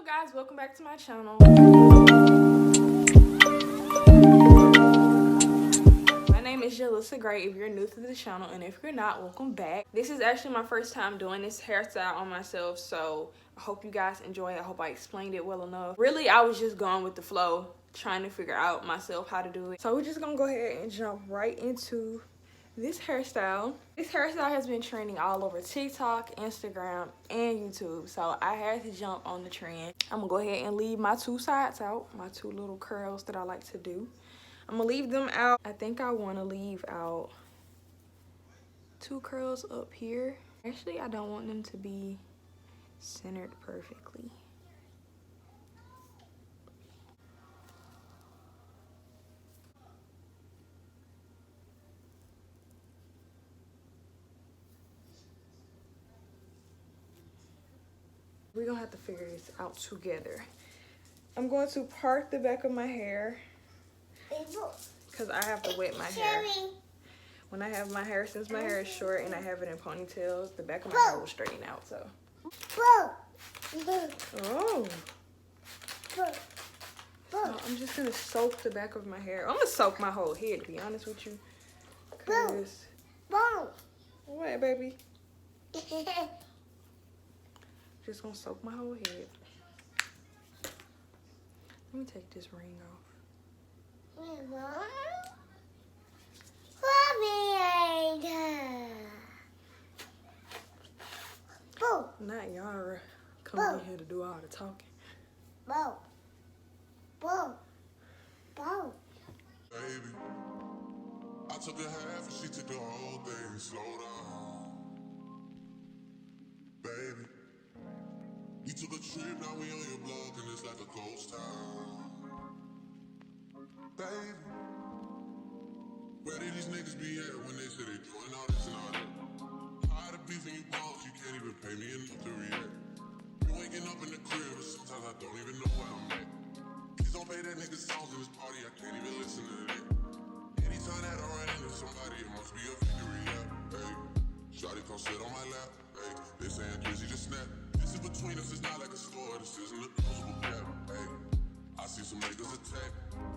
guys, welcome back to my channel. My name is gelissagray if you're new to the channel, and if you're not, welcome back. This is actually my first time doing this hairstyle on myself, so I hope you guys enjoy it. I hope I explained it well enough. Really, I was just going with the flow, trying to figure out myself how to do it. So we're just gonna go ahead and jump right into this hairstyle. This hairstyle has been trending all over TikTok, Instagram, and YouTube, so I had to jump on the trend. I'm gonna go ahead and leave my two sides out, my two little curls that I like to do. I'm gonna leave them out. I think I want to leave out two curls up here. Actually, I don't want them to be centered perfectly. We're gonna have to figure this out together. I'm going to part the back of my hair because I have to wet my hair. When I have my hair, since my hair is short and I have it in ponytails, the back of my hair will straighten out. So. Oh. So I'm just gonna soak the back of my hair. I'm gonna soak my whole head, to be honest with you. Cause what, baby? Just gonna soak my whole head. Let me take this ring off. Not Yara coming in here to do all the talking. Baby, I took a half and she took the whole thing. Slow down, baby. You took a trip, now we on your block and it's like a ghost town. Baby, where did these niggas be at when they say they doing all this and all that? Tired of beefing you boss, you can't even pay me enough to react. You waking up in the crib, but sometimes I don't even know where I'm at. Please don't play that nigga songs in this party, I can't even listen to that. Anytime that I run into somebody, it must be a victory, yeah. Hey, shawty come sit on my lap, hey, they saying Drizzy just snap. This is between us, it's not like a store, this isn't a closable gap, hey. I see some niggas attack,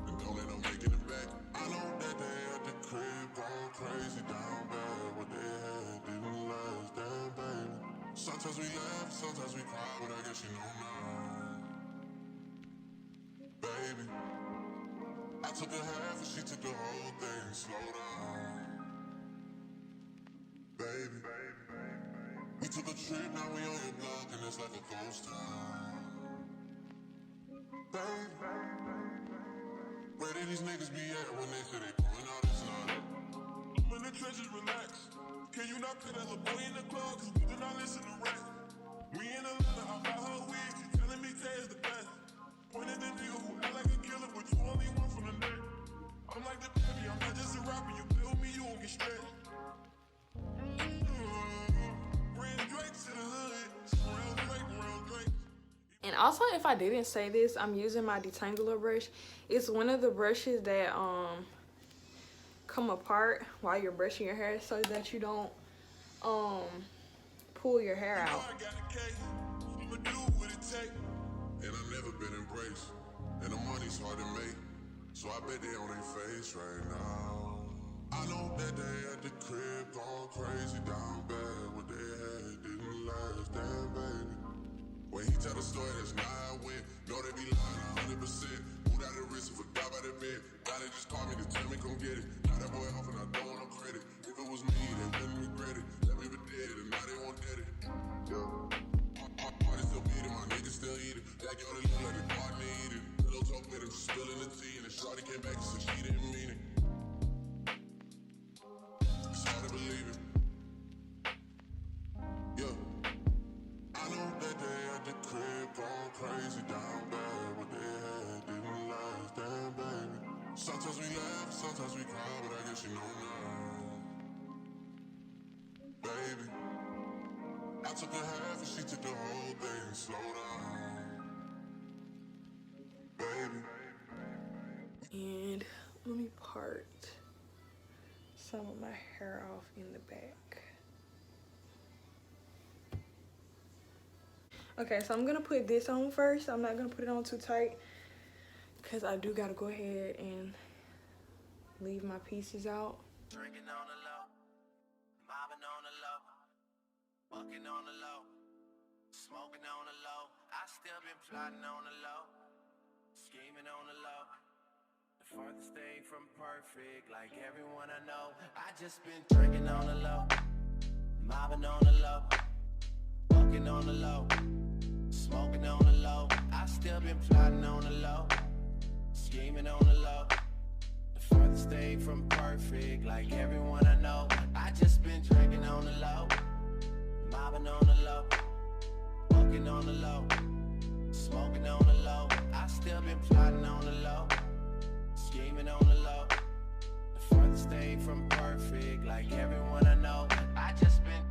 and don't let them making it back. I know that they at the crib going crazy down bad. What they had didn't last, damn baby. Sometimes we laugh, sometimes we cry, but I guess you know now. Baby, I took a half and she took the whole thing. Slow down, baby. We took a trip, now we on your block and it's like a ghost town. Baby, where did these niggas be at when they say they doing all this and all that? I'm in the trenches, relax. Can you not put that little boy in the club? Cause we do not listen to rap. We in Atlanta, I buy her wig. She telling me K is the best. Pointed the nigga who act like a killer, but you only one from the net. I'm like the baby, I'm not just a rapper. You play with me, you won't get stretched. Bring Drake to the hood. Real Drake. And also, if I didn't say this, I'm using my detangler brush. It's one of the brushes that come apart while you're brushing your hair so that you don't pull your hair out. And I've never been embraced, and the money's hard to make, so I bet they on their face right now. I know that they at the crib going crazy down bad. What they had didn't last, damn baby. When he tell the story, that's not how I went. Know they be lying 100%. Moved out of the wrist and forgot about the bed. Now they just call me to tell me come get it. Now that boy off and I don't want no credit. If it was me, they wouldn't regret it. Let me be dead and now they won't get it. Yeah. Party still beating, my niggas still eating. That girl that look like the partner eating. Pillow talk with him, spilling the tea. And the shawty came back and said she didn't mean it. It's hard to believe it. Yeah. I know that they at the crib going crazy down bad. What they had didn't last, damn baby. Sometimes we laugh, sometimes we cry, but I guess you know now. Baby, I took a half and she took the whole thing. Slow down, baby. And let me part some of my hair off in the back. Okay, so I'm gonna put this on first. I'm not gonna put it on too tight because I do gotta go ahead and leave my pieces out. Drinking on the low, mobbing on the low, bucking on the low, smoking on the low. I still been plotting on the low, scheming on the low. The farthest thing from perfect, like everyone I know. I just been drinking on the low, mobbing on the low, bucking on the low, smoking on the low. I still been plotting on the low, scheming on the low. Farthest thing from perfect, like everyone I know. I just been drinking on the low, mobbing on the low, bucking on the low, smoking on the low. I still been plotting on the low, scheming on the low. The farthest thing from perfect, like everyone I know. I just been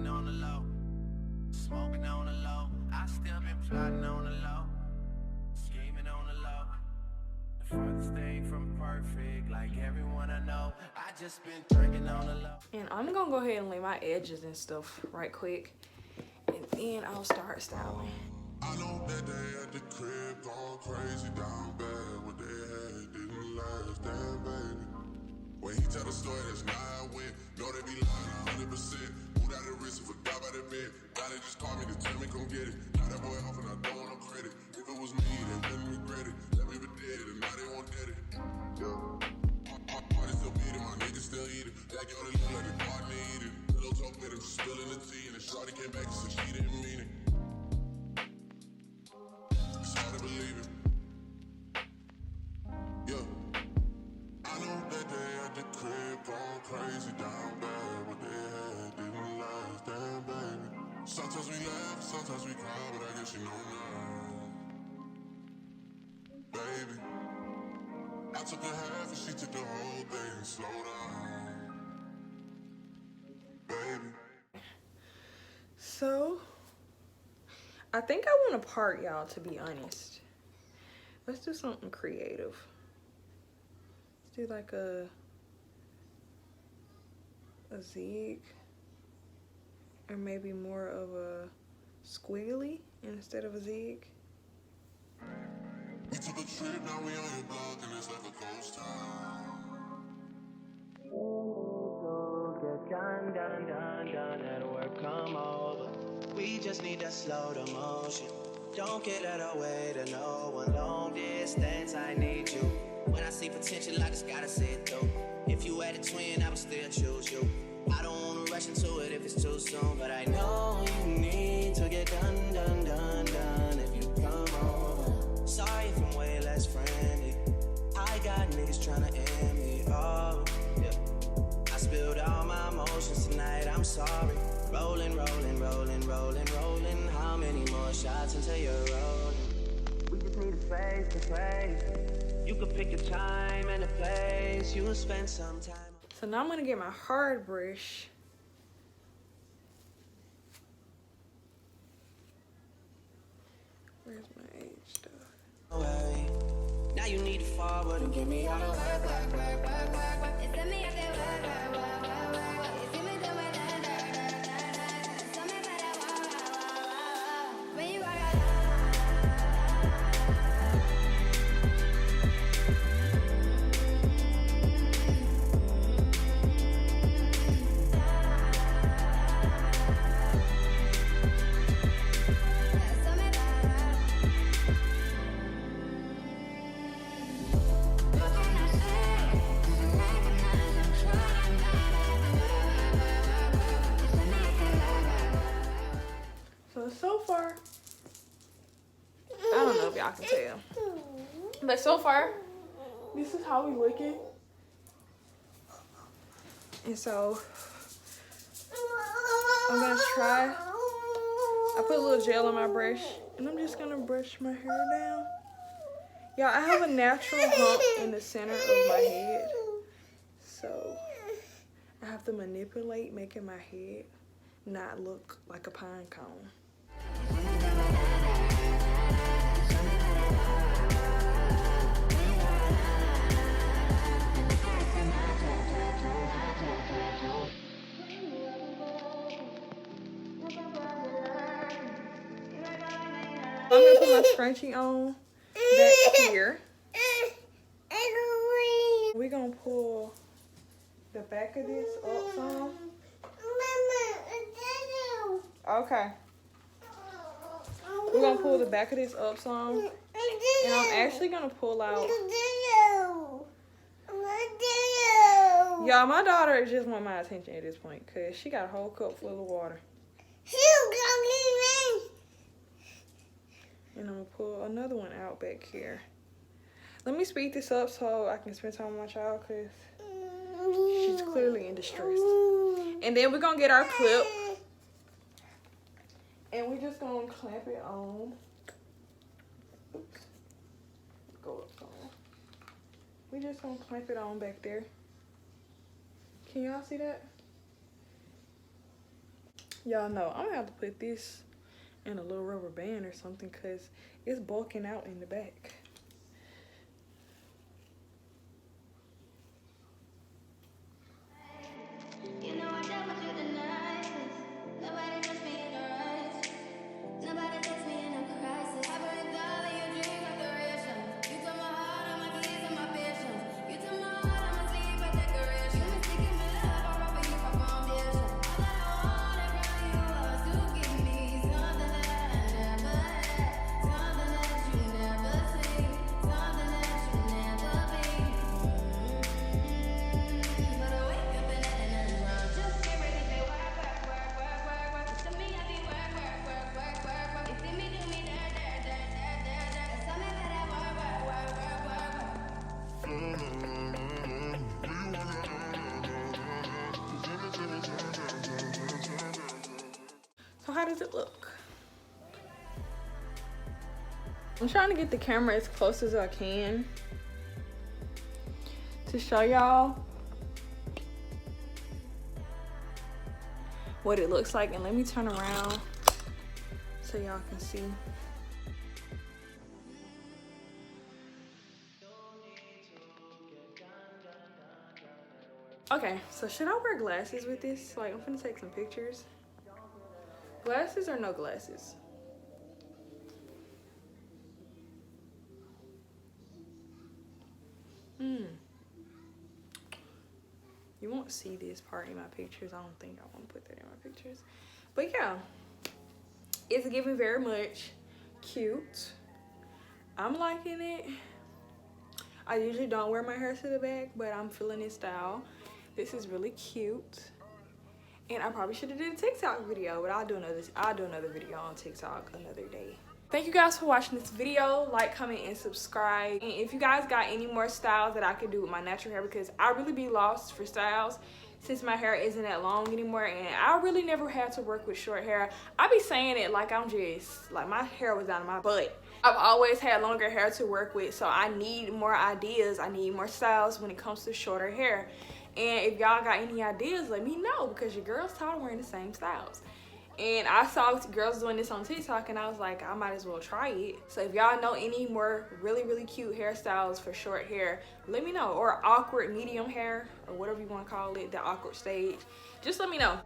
on the low, smoking on the low. I still been plotting on the low, scheming on the low. The farthest thing from perfect, like everyone I know. I just been drinking on the low. And I'm gonna go ahead and lay my edges and stuff right quick, and then I'll start styling. I know that they at the crib going crazy down bad. What they had didn't last, damn baby. When he tell the story, that's not how I win. Know they be lying 100%. Moved out the wrist and forgot about that bed. Now they just call me to tell me come get it. Now that boy off and I don't want no credit. If it was me, they wouldn't regret it. Let me be dead and now they won't get it. Yeah. Party still beating, my niggas still eating. That girl they look like the partner eating. Little talk with him, spilling the tea. And the shorty came back and said she didn't mean it. It's hard to believe it. Yeah. I know that they at the crib going crazy down bad. What they had didn't last, damn baby. Sometimes we laugh, sometimes we cry, but I guess you know now. Baby, I took a half and she took the whole thing. Slow down, baby. So I think I want to part, y'all, to be honest. Let's do something creative. Let's do like a zig, or maybe more of a squiggly instead of a zig. We took a trip, now we on your block and it's like a ghost town. Done, that'll work, come over. We just need to slow the motion. Don't get out of way to no one. Long distance, I need you. When I see potential, I just gotta see it through. If you had a twin, I would still choose you. I don't wanna rush into it if it's too soon, but I know you need to get done if you come over. Sorry if I'm way less friendly. I got niggas tryna end me off. Yeah. I spilled all my emotions tonight, I'm sorry. Rolling. How many more shots until you're rolling? We just need a face to face. You could pick a time and a place. You'll spend some time. So now I'm gonna get my hard brush. Where's my age stuff? Now you need to forward and give me all the work. So far, I don't know if y'all can tell, but so far, this is how we looking. And so I'm gonna try. I put a little gel on my brush and I'm just gonna brush my hair down. Y'all, I have a natural hump in the center of my head. So I have to manipulate making my head not look like a pine cone. I'm gonna put my scrunchie on back here. We're gonna pull the back of this up some. Okay. We're gonna pull the back of this up some. And I'm actually gonna pull out. Y'all, my daughter just want my attention at this point because she got a whole cup full of water. And I'm gonna pull another one out back here. Let me speed this up so I can spend time with my child because she's clearly in distress. And then we're gonna get our clip. And we're just gonna clamp it on. Oops. Go up some. We're just gonna clamp it on back there. Can y'all see that? Y'all know I'm gonna have to put this in a little rubber band or something because it's bulking out in the back. So how does it look? I'm trying to get the camera as close as I can to show y'all what it looks like. And let me turn around so y'all can see. Okay, so should I wear glasses with this? Like, I'm gonna take some pictures. Glasses or no glasses? You won't see this part in my pictures. I don't think I want to put that in my pictures. But yeah, it's giving very much cute. I'm liking it. I usually don't wear my hair to the back, but I'm feeling this style. This is really cute. And I probably should have did a TikTok video, but I'll do another video on TikTok another day. Thank you guys for watching this video. Like, comment, and subscribe. And if you guys got any more styles that I could do with my natural hair, because I really be lost for styles since my hair isn't that long anymore, and I really never had to work with short hair. I be saying it like I'm just, like my hair was out of my butt. I've always had longer hair to work with, so I need more ideas. I need more styles when it comes to shorter hair. And if y'all got any ideas, let me know, because your girl's tired of wearing the same styles. And I saw girls doing this on TikTok, and I was like, I might as well try it. So if y'all know any more really, really cute hairstyles for short hair, let me know. Or awkward medium hair, or whatever you want to call it, the awkward stage. Just let me know.